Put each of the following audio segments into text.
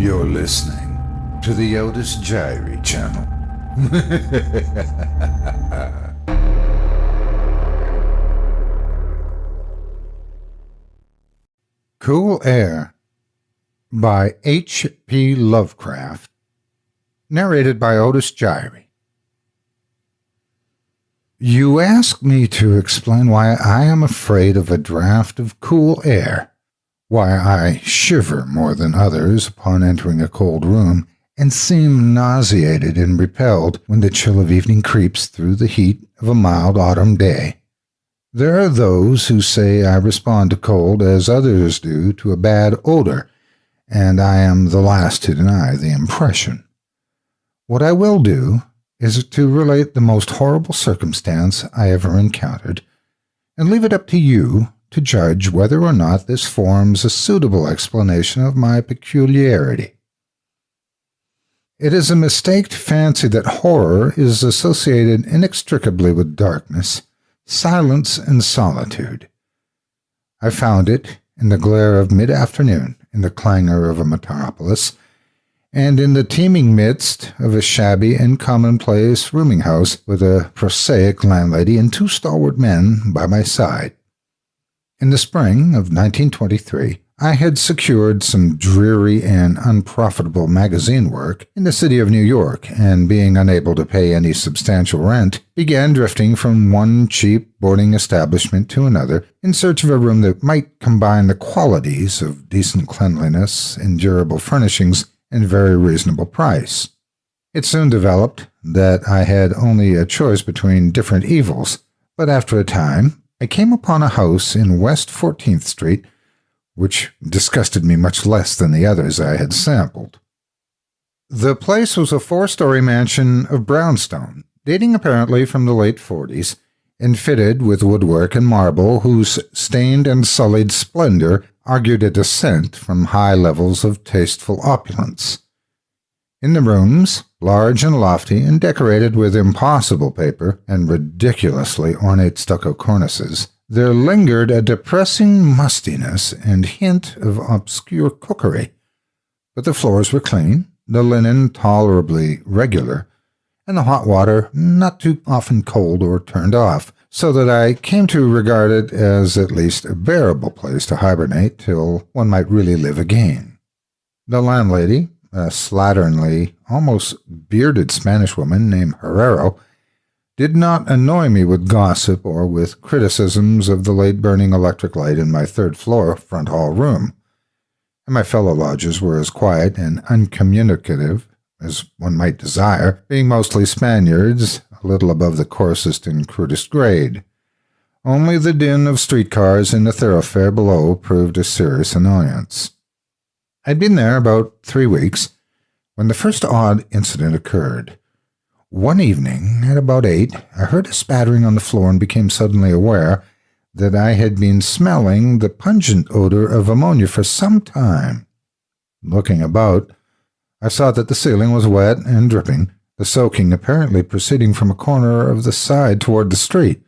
You're listening to the Otis Jiry channel. Cool Air by H.P. Lovecraft. Narrated by Otis Jiry. You ask me to explain why I am afraid of a draft of cool air, why I shiver more than others upon entering a cold room, and seem nauseated and repelled when the chill of evening creeps through the heat of a mild autumn day. There are those who say I respond to cold as others do to a bad odor, and I am the last to deny the impression. What I will do is to relate the most horrible circumstance I ever encountered, and leave it up to you to judge whether or not this forms a suitable explanation of my peculiarity. It is a mistake to fancy that horror is associated inextricably with darkness, silence, and solitude. I found it in the glare of mid-afternoon, in the clangor of a metropolis, and in the teeming midst of a shabby and commonplace rooming house with a prosaic landlady and two stalwart men by my side. In the spring of 1923, I had secured some dreary and unprofitable magazine work in the city of New York, and being unable to pay any substantial rent, began drifting from one cheap boarding establishment to another in search of a room that might combine the qualities of decent cleanliness, endurable furnishings, and very reasonable price. It soon developed that I had only a choice between different evils, but after a time I came upon a house in West 14th Street which disgusted me much less than the others I had sampled. The place was a 4-story mansion of brownstone, dating apparently from the late 40s, and fitted with woodwork and marble whose stained and sullied splendor argued a descent from high levels of tasteful opulence. In the rooms, large and lofty and decorated with impossible paper and ridiculously ornate stucco cornices, there lingered a depressing mustiness and hint of obscure cookery, but the floors were clean, the linen tolerably regular, and the hot water not too often cold or turned off, so that I came to regard it as at least a bearable place to hibernate till one might really live again. The landlady, a slatternly, almost bearded Spanish woman named Herrero, did not annoy me with gossip or with criticisms of the late-burning electric light in my third-floor front hall room, and my fellow lodgers were as quiet and uncommunicative as one might desire, being mostly Spaniards, a little above the coarsest and crudest grade. Only the din of streetcars in the thoroughfare below proved a serious annoyance. I'd been there about 3 weeks when the first odd incident occurred. One evening, at about 8, I heard a spattering on the floor and became suddenly aware that I had been smelling the pungent odor of ammonia for some time. Looking about, I saw that the ceiling was wet and dripping, the soaking apparently proceeding from a corner of the side toward the street.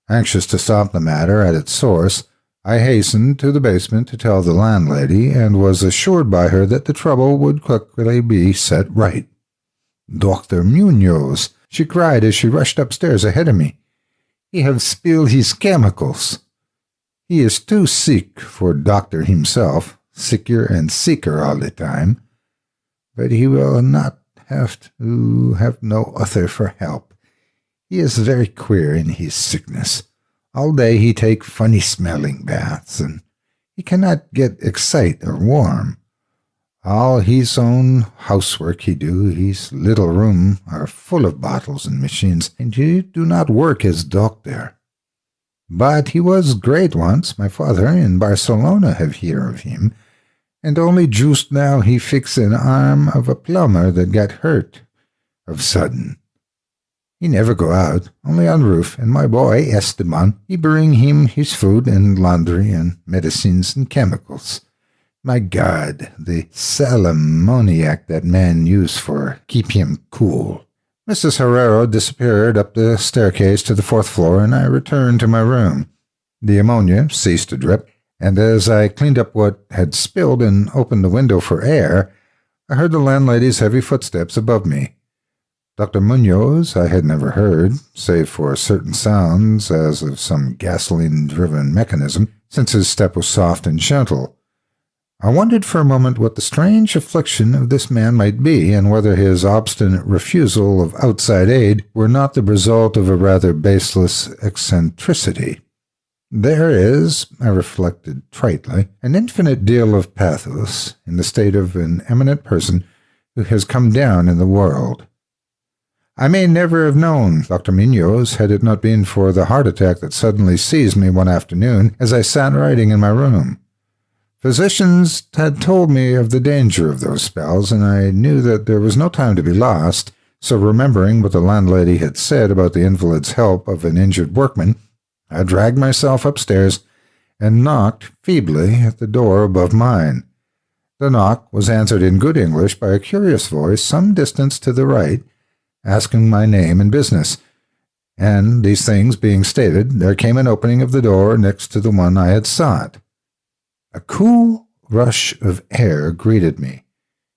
Anxious to stop the matter at its source, I hastened to the basement to tell the landlady, and was assured by her that the trouble would quickly be set right. "Dr. Munoz," she cried as she rushed upstairs ahead of me. "He have spilled his chemicals. He is too sick for doctor himself, sicker and sicker all the time. But he will not have to have no other for help. He is very queer in his sickness. All day he take funny-smelling baths, and he cannot get excite or warm. All his own housework he do. His little room are full of bottles and machines, and he do not work as doctor. But he was great once. My father in Barcelona have hear of him, and only just now he fix an arm of a plumber that got hurt of sudden. He never go out, only on roof, and my boy, Esteban, he bring him his food and laundry and medicines and chemicals. My God, the sal ammoniac that man use for keep him cool." Mrs. Herrero disappeared up the staircase to the 4th floor, and I returned to my room. The ammonia ceased to drip, and as I cleaned up what had spilled and opened the window for air, I heard the landlady's heavy footsteps above me. Dr. Munoz I had never heard, save for certain sounds as of some gasoline-driven mechanism, since his step was soft and gentle. I wondered for a moment what the strange affliction of this man might be, and whether his obstinate refusal of outside aid were not the result of a rather baseless eccentricity. There is, I reflected tritely, an infinite deal of pathos in the state of an eminent person who has come down in the world. I may never have known Dr. Munoz had it not been for the heart attack that suddenly seized me one afternoon as I sat writing in my room. Physicians had told me of the danger of those spells, and I knew that there was no time to be lost, so remembering what the landlady had said about the invalid's help of an injured workman, I dragged myself upstairs and knocked feebly at the door above mine. The knock was answered in good English by a curious voice some distance to the right, asking my name and business, and these things being stated, there came an opening of the door next to the one I had sought. A cool rush of air greeted me,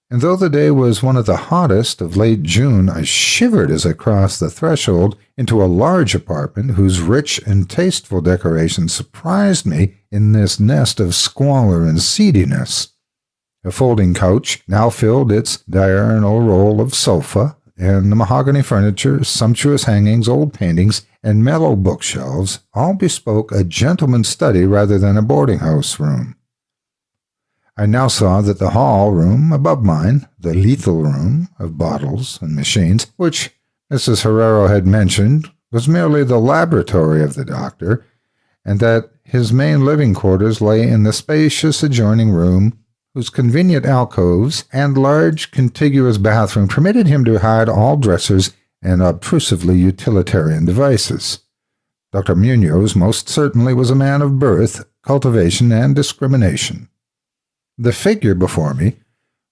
and though the day was one of the hottest of late June, I shivered as I crossed the threshold into a large apartment whose rich and tasteful decoration surprised me in this nest of squalor and seediness. A folding couch now filled its diurnal role of sofa, and the mahogany furniture, sumptuous hangings, old paintings, and mellow bookshelves all bespoke a gentleman's study rather than a boarding-house room. I now saw that the hall room above mine, the lethal room of bottles and machines, which Mrs. Herrero had mentioned, was merely the laboratory of the doctor, and that his main living quarters lay in the spacious adjoining room, whose convenient alcoves and large contiguous bathroom permitted him to hide all dressers and obtrusively utilitarian devices. Dr. Munoz most certainly was a man of birth, cultivation, and discrimination. The figure before me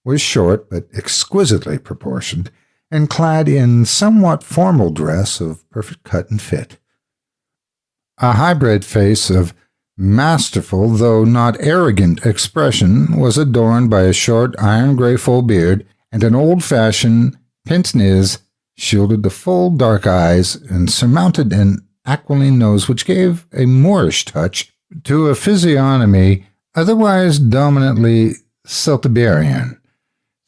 was short but exquisitely proportioned, and clad in somewhat formal dress of perfect cut and fit. A hybrid face of masterful, though not arrogant, expression was adorned by a short iron-gray full beard, and an old-fashioned pince-nez shielded the full dark eyes and surmounted an aquiline nose which gave a Moorish touch to a physiognomy otherwise dominantly Celtiberian.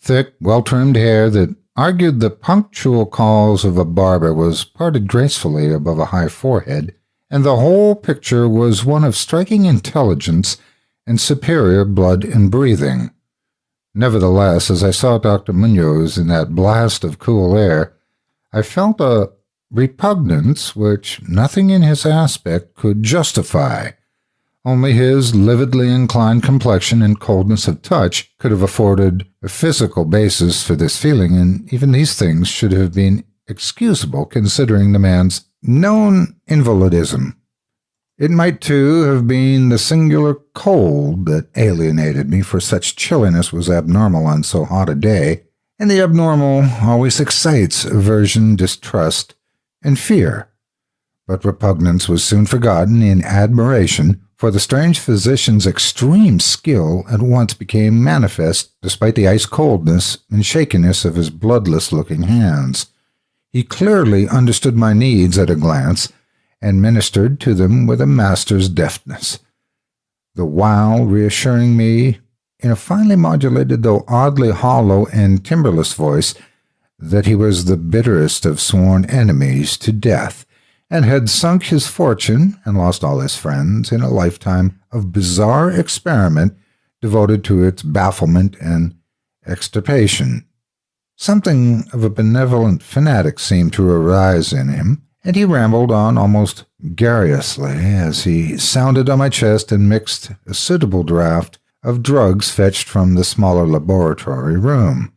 Thick, well-trimmed hair that argued the punctual calls of a barber was parted gracefully above a high forehead, and the whole picture was one of striking intelligence and superior blood and breathing. Nevertheless, as I saw Dr. Munoz in that blast of cool air, I felt a repugnance which nothing in his aspect could justify. Only his lividly inclined complexion and coldness of touch could have afforded a physical basis for this feeling, and even these things should have been excusable considering the man's known invalidism. It might, too, have been the singular cold that alienated me, for such chilliness was abnormal on so hot a day, and the abnormal always excites aversion, distrust, and fear. But repugnance was soon forgotten in admiration, for the strange physician's extreme skill at once became manifest despite the ice-coldness and shakiness of his bloodless-looking hands. He clearly understood my needs at a glance, and ministered to them with a master's deftness, the while reassuring me, in a finely modulated though oddly hollow and timbreless voice, that he was the bitterest of sworn enemies to death, and had sunk his fortune and lost all his friends in a lifetime of bizarre experiment devoted to its bafflement and extirpation. Something of a benevolent fanatic seemed to arise in him, and he rambled on almost garrulously as he sounded on my chest and mixed a suitable draught of drugs fetched from the smaller laboratory room.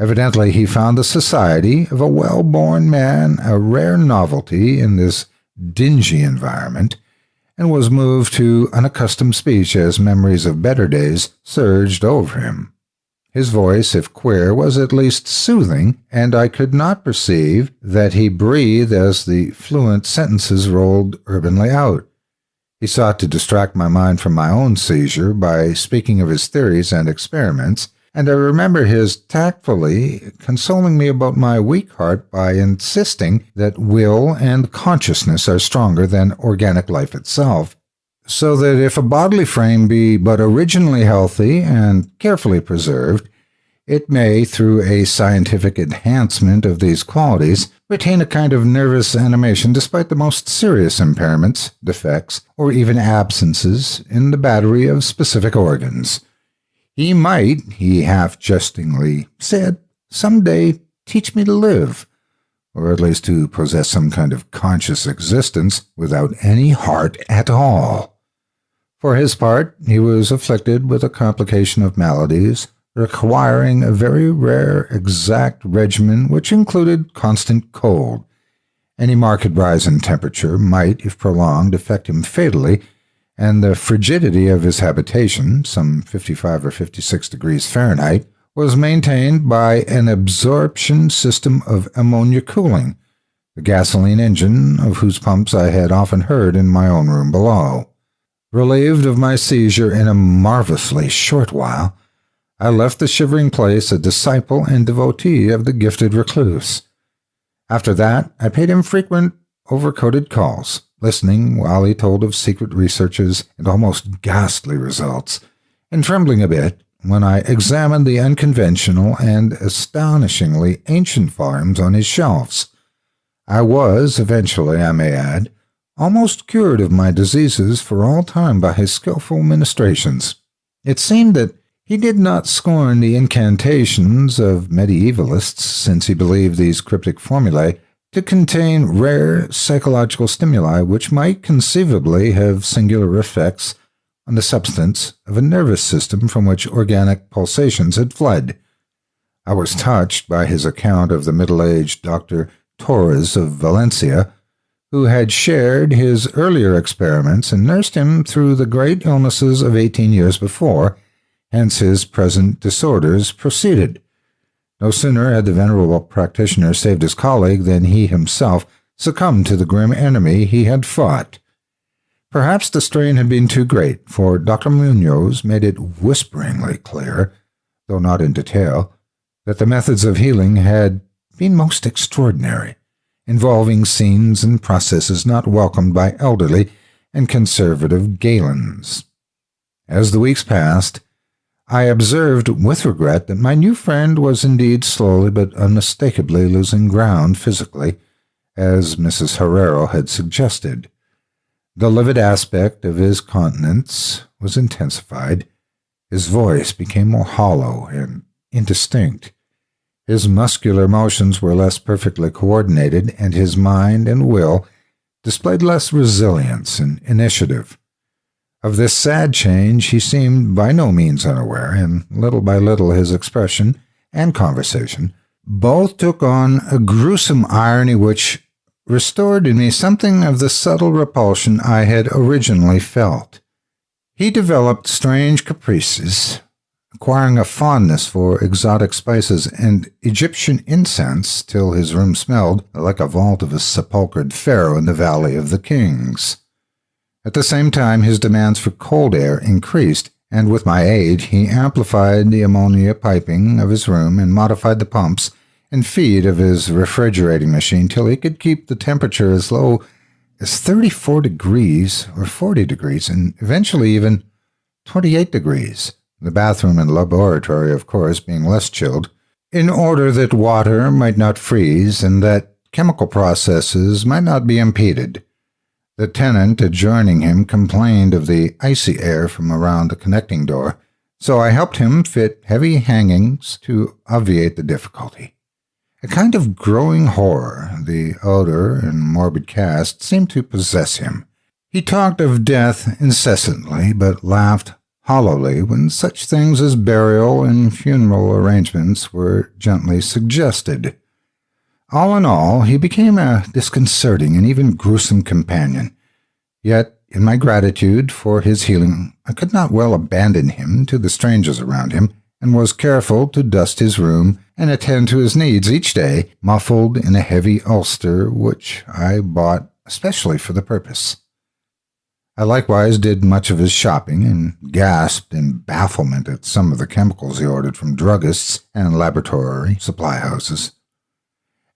Evidently he found the society of a well-born man a rare novelty in this dingy environment, and was moved to unaccustomed speech as memories of better days surged over him. His voice, if queer, was at least soothing, and I could not perceive that he breathed as the fluent sentences rolled urbanely out. He sought to distract my mind from my own seizure by speaking of his theories and experiments, and I remember his tactfully consoling me about my weak heart by insisting that will and consciousness are stronger than organic life itself, so that if a bodily frame be but originally healthy and carefully preserved, it may, through a scientific enhancement of these qualities, retain a kind of nervous animation despite the most serious impairments, defects, or even absences in the battery of specific organs. He might, he half-jestingly said, someday teach me to live, or at least to possess some kind of conscious existence without any heart at all. For his part, he was afflicted with a complication of maladies, requiring a very rare exact regimen which included constant cold. Any marked rise in temperature might, if prolonged, affect him fatally, and the frigidity of his habitation, some 55 or 56 degrees Fahrenheit, was maintained by an absorption system of ammonia cooling, the gasoline engine of whose pumps I had often heard in my own room below. Relieved of my seizure in a marvelously short while, I left the shivering place a disciple and devotee of the gifted recluse. After that, I paid him frequent, overcoated calls, listening while he told of secret researches and almost ghastly results, and trembling a bit when I examined the unconventional and astonishingly ancient volumes on his shelves. I was, eventually, I may add, almost cured of my diseases for all time by his skillful ministrations. It seemed that he did not scorn the incantations of medievalists, since he believed these cryptic formulae to contain rare psychological stimuli which might conceivably have singular effects on the substance of a nervous system from which organic pulsations had fled. I was touched by his account of the middle-aged Dr. Torres of Valencia, who had shared his earlier experiments and nursed him through the great illnesses of 18 years before. Hence his present disorders proceeded. No sooner had the venerable practitioner saved his colleague than he himself succumbed to the grim enemy he had fought. Perhaps the strain had been too great, for Dr. Munoz made it whisperingly clear, though not in detail, that the methods of healing had been most extraordinary, involving scenes and processes not welcomed by elderly and conservative Galens. As the weeks passed, I observed with regret that my new friend was indeed slowly but unmistakably losing ground physically, as Mrs. Herrero had suggested. The livid aspect of his countenance was intensified. His voice became more hollow and indistinct. His muscular motions were less perfectly coordinated, and his mind and will displayed less resilience and initiative. Of this sad change he seemed by no means unaware, and little by little his expression and conversation both took on a gruesome irony which restored in me something of the subtle repulsion I had originally felt. He developed strange caprices, acquiring a fondness for exotic spices and Egyptian incense till his room smelled like a vault of a sepulchred pharaoh in the Valley of the Kings. At the same time, his demands for cold air increased, and with my aid he amplified the ammonia piping of his room and modified the pumps and feed of his refrigerating machine till he could keep the temperature as low as 34 degrees or 40 degrees, and eventually even 28 degrees, the bathroom and laboratory, of course, being less chilled, in order that water might not freeze and that chemical processes might not be impeded. The tenant adjoining him complained of the icy air from around the connecting door, so I helped him fit heavy hangings to obviate the difficulty. A kind of growing horror, the odor and morbid cast, seemed to possess him. He talked of death incessantly, but laughed hollowly when such things as burial and funeral arrangements were gently suggested. All in all, he became a disconcerting and even gruesome companion. Yet, in my gratitude for his healing, I could not well abandon him to the strangers around him, and was careful to dust his room and attend to his needs each day, muffled in a heavy ulster which I bought especially for the purpose. I likewise did much of his shopping and gasped in bafflement at some of the chemicals he ordered from druggists and laboratory supply houses.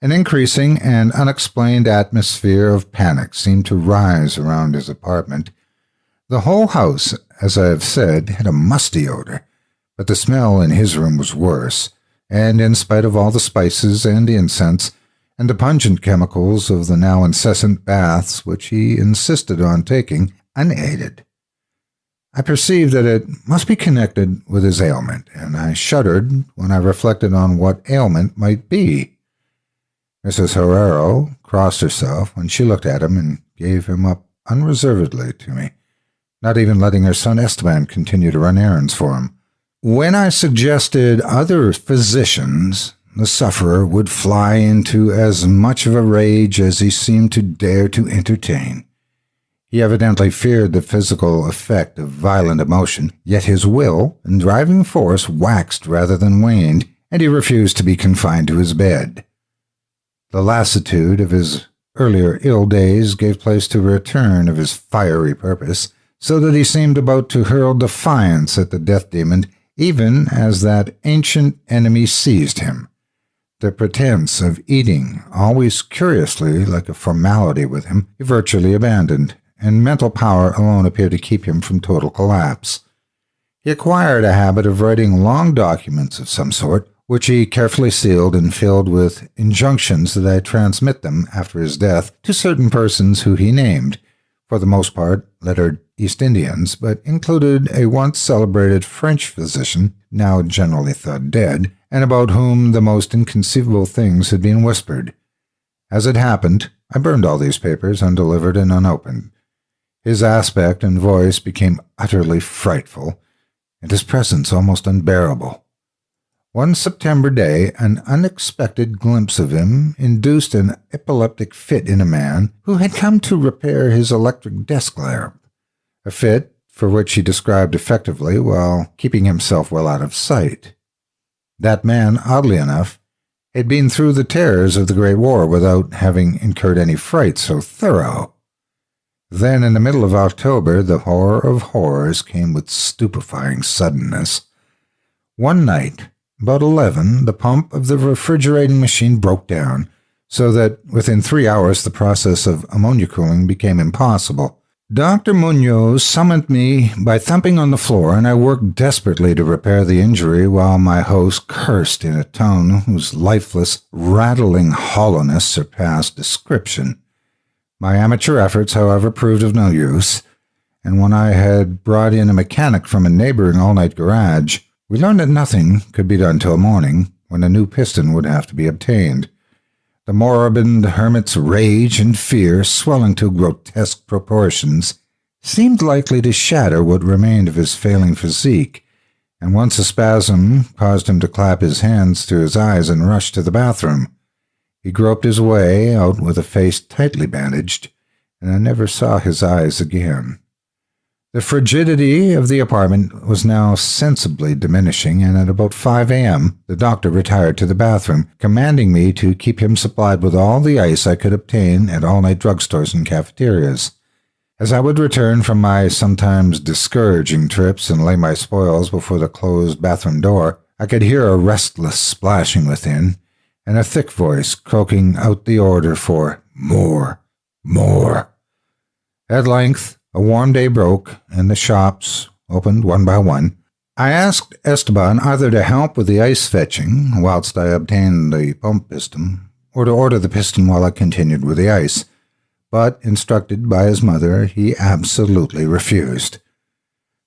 An increasing and unexplained atmosphere of panic seemed to rise around his apartment. The whole house, as I have said, had a musty odor, but the smell in his room was worse, and in spite of all the spices and incense, and the pungent chemicals of the now incessant baths which he insisted on taking unaided, I perceived that it must be connected with his ailment, and I shuddered when I reflected on what ailment might be. Mrs. Herrero crossed herself when she looked at him and gave him up unreservedly to me, not even letting her son Esteban continue to run errands for him. When I suggested other physicians, the sufferer would fly into as much of a rage as he seemed to dare to entertain. He evidently feared the physical effect of violent emotion, yet his will and driving force waxed rather than waned, and he refused to be confined to his bed. The lassitude of his earlier ill days gave place to a return of his fiery purpose, so that he seemed about to hurl defiance at the death demon, even as that ancient enemy seized him. The pretense of eating, always curiously like a formality with him, he virtually abandoned, and mental power alone appeared to keep him from total collapse. He acquired a habit of writing long documents of some sort, which he carefully sealed and filled with injunctions that I transmit them after his death to certain persons who he named, for the most part lettered East Indians, but included a once celebrated French physician, now generally thought dead, and about whom the most inconceivable things had been whispered. As it happened, I burned all these papers undelivered and unopened. His aspect and voice became utterly frightful, and his presence almost unbearable. One September day, an unexpected glimpse of him induced an epileptic fit in a man who had come to repair his electric desk lamp, a fit for which he described effectively while keeping himself well out of sight. That man, oddly enough, had been through the terrors of the Great War without having incurred any fright so thorough. Then, in the middle of October, the horror of horrors came with stupefying suddenness. One night, about 11, the pump of the refrigerating machine broke down, so that within 3 hours the process of ammonia cooling became impossible. Dr. Munoz summoned me by thumping on the floor, and I worked desperately to repair the injury while my host cursed in a tone whose lifeless, rattling hollowness surpassed description. My amateur efforts, however, proved of no use, and when I had brought in a mechanic from a neighboring all-night garage, we learned that nothing could be done till morning, when a new piston would have to be obtained. The moribund hermit's rage and fear, swelling to grotesque proportions, seemed likely to shatter what remained of his failing physique, and once a spasm caused him to clap his hands to his eyes and rush to the bathroom. He groped his way out with a face tightly bandaged, and I never saw his eyes again. The frigidity of the apartment was now sensibly diminishing, and at about 5 a.m. the doctor retired to the bathroom, commanding me to keep him supplied with all the ice I could obtain at all-night drugstores and cafeterias. As I would return from my sometimes discouraging trips and lay my spoils before the closed bathroom door, I could hear a restless splashing within, and a thick voice croaking out the order for more. At length, a warm day broke, and the shops opened one by one. I asked Esteban either to help with the ice fetching whilst I obtained the pump piston, or to order the piston while I continued with the ice, but, instructed by his mother, he absolutely refused.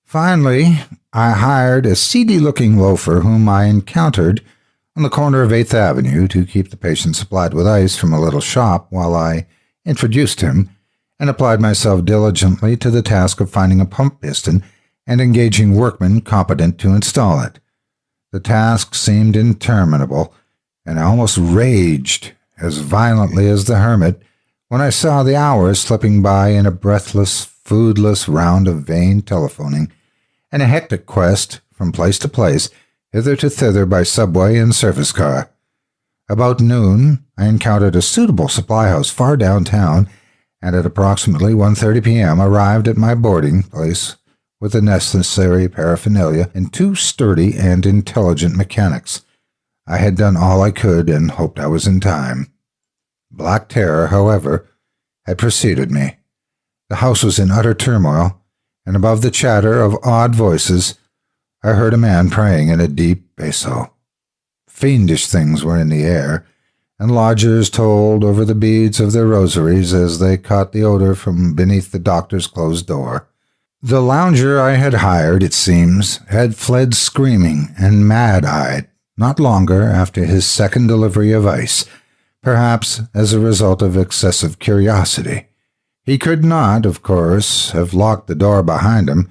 Finally, I hired a seedy-looking loafer whom I encountered on the corner of 8th Avenue to keep the patient supplied with ice from a little shop while I introduced him and applied myself diligently to the task of finding a pump piston and engaging workmen competent to install it. The task seemed interminable, and I almost raged as violently as the hermit when I saw the hours slipping by in a breathless, foodless round of vain telephoning and a hectic quest from place to place, hither to thither by subway and surface car. About noon, I encountered a suitable supply house far downtown, and at approximately 1:30 p.m. arrived at my boarding place with the necessary paraphernalia and 2 sturdy and intelligent mechanics. I had done all I could and hoped I was in time. Black terror, however, had preceded me. The house was in utter turmoil, and above the chatter of odd voices, I heard a man praying in a deep basso. Fiendish things were in the air, and lodgers told over the beads of their rosaries as they caught the odor from beneath the doctor's closed door. The lounger I had hired, it seems, had fled screaming and mad-eyed not longer after his second delivery of ice, perhaps as a result of excessive curiosity. He could not, of course, have locked the door behind him,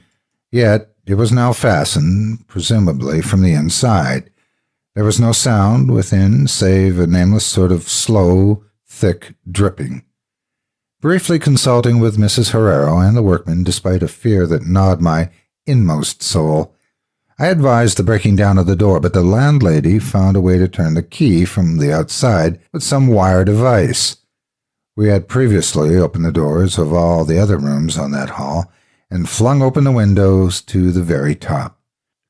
yet it was now fastened, presumably from the inside. There was no sound within save a nameless sort of slow, thick dripping. Briefly consulting with Mrs. Herrero and the workmen, despite a fear that gnawed my inmost soul, I advised the breaking down of the door, but the landlady found a way to turn the key from the outside with some wire device. We had previously opened the doors of all the other rooms on that hall and flung open the windows to the very top.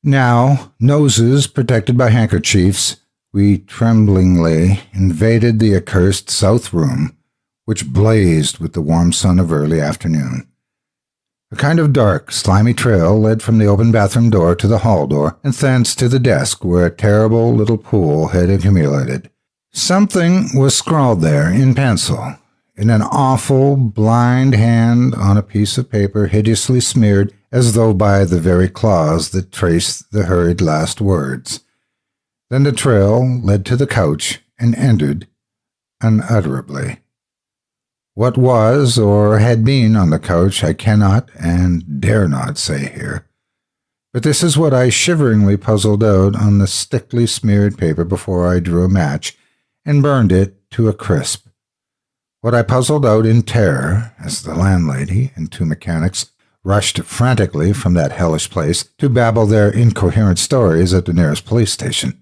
Now, noses protected by handkerchiefs, we tremblingly invaded the accursed south room, which blazed with the warm sun of early afternoon. A kind of dark, slimy trail led from the open bathroom door to the hall door, and thence to the desk where a terrible little pool had accumulated. Something was scrawled there in pencil, in an awful, blind hand on a piece of paper hideously smeared as though by the very claws that traced the hurried last words. Then the trail led to the couch and ended unutterably. What was or had been on the couch I cannot and dare not say here. But this is what I shiveringly puzzled out on the thickly smeared paper before I drew a match and burned it to a crisp. What I puzzled out in terror as the landlady and 2 mechanics rushed frantically from that hellish place to babble their incoherent stories at the nearest police station.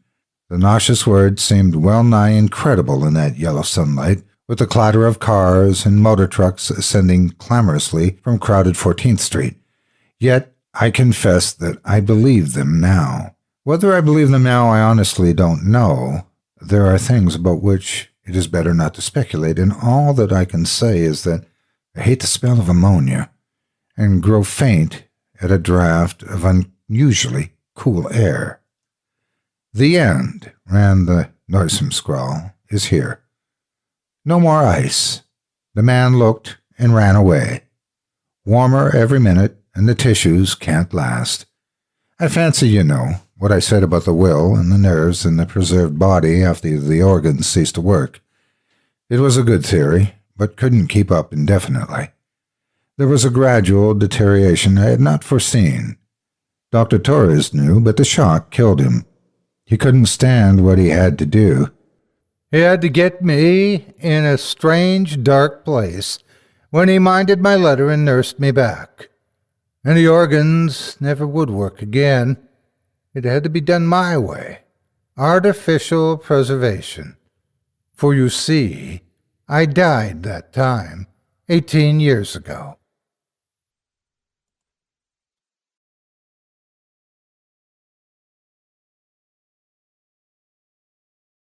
The nauseous words seemed well nigh incredible in that yellow sunlight, with the clatter of cars and motor trucks ascending clamorously from crowded 14th Street. Yet I confess that I believe them now. Whether I believe them now I honestly don't know. There are things about which it is better not to speculate, and all that I can say is that I hate the smell of ammonia, and grow faint at a draught of unusually cool air. The end, ran the noisome scrawl, is here. No more ice. The man looked and ran away. Warmer every minute, and the tissues can't last. I fancy you know what I said about the will and the nerves and the preserved body after the organs ceased to work. It was a good theory, but couldn't keep up indefinitely. There was a gradual deterioration I had not foreseen. Dr. Torres knew, but the shock killed him. He couldn't stand what he had to do. He had to get me in a strange, dark place when he minded my letter and nursed me back. And the organs never would work again. It had to be done my way. Artificial preservation. For you see, I died that time, 18 years ago.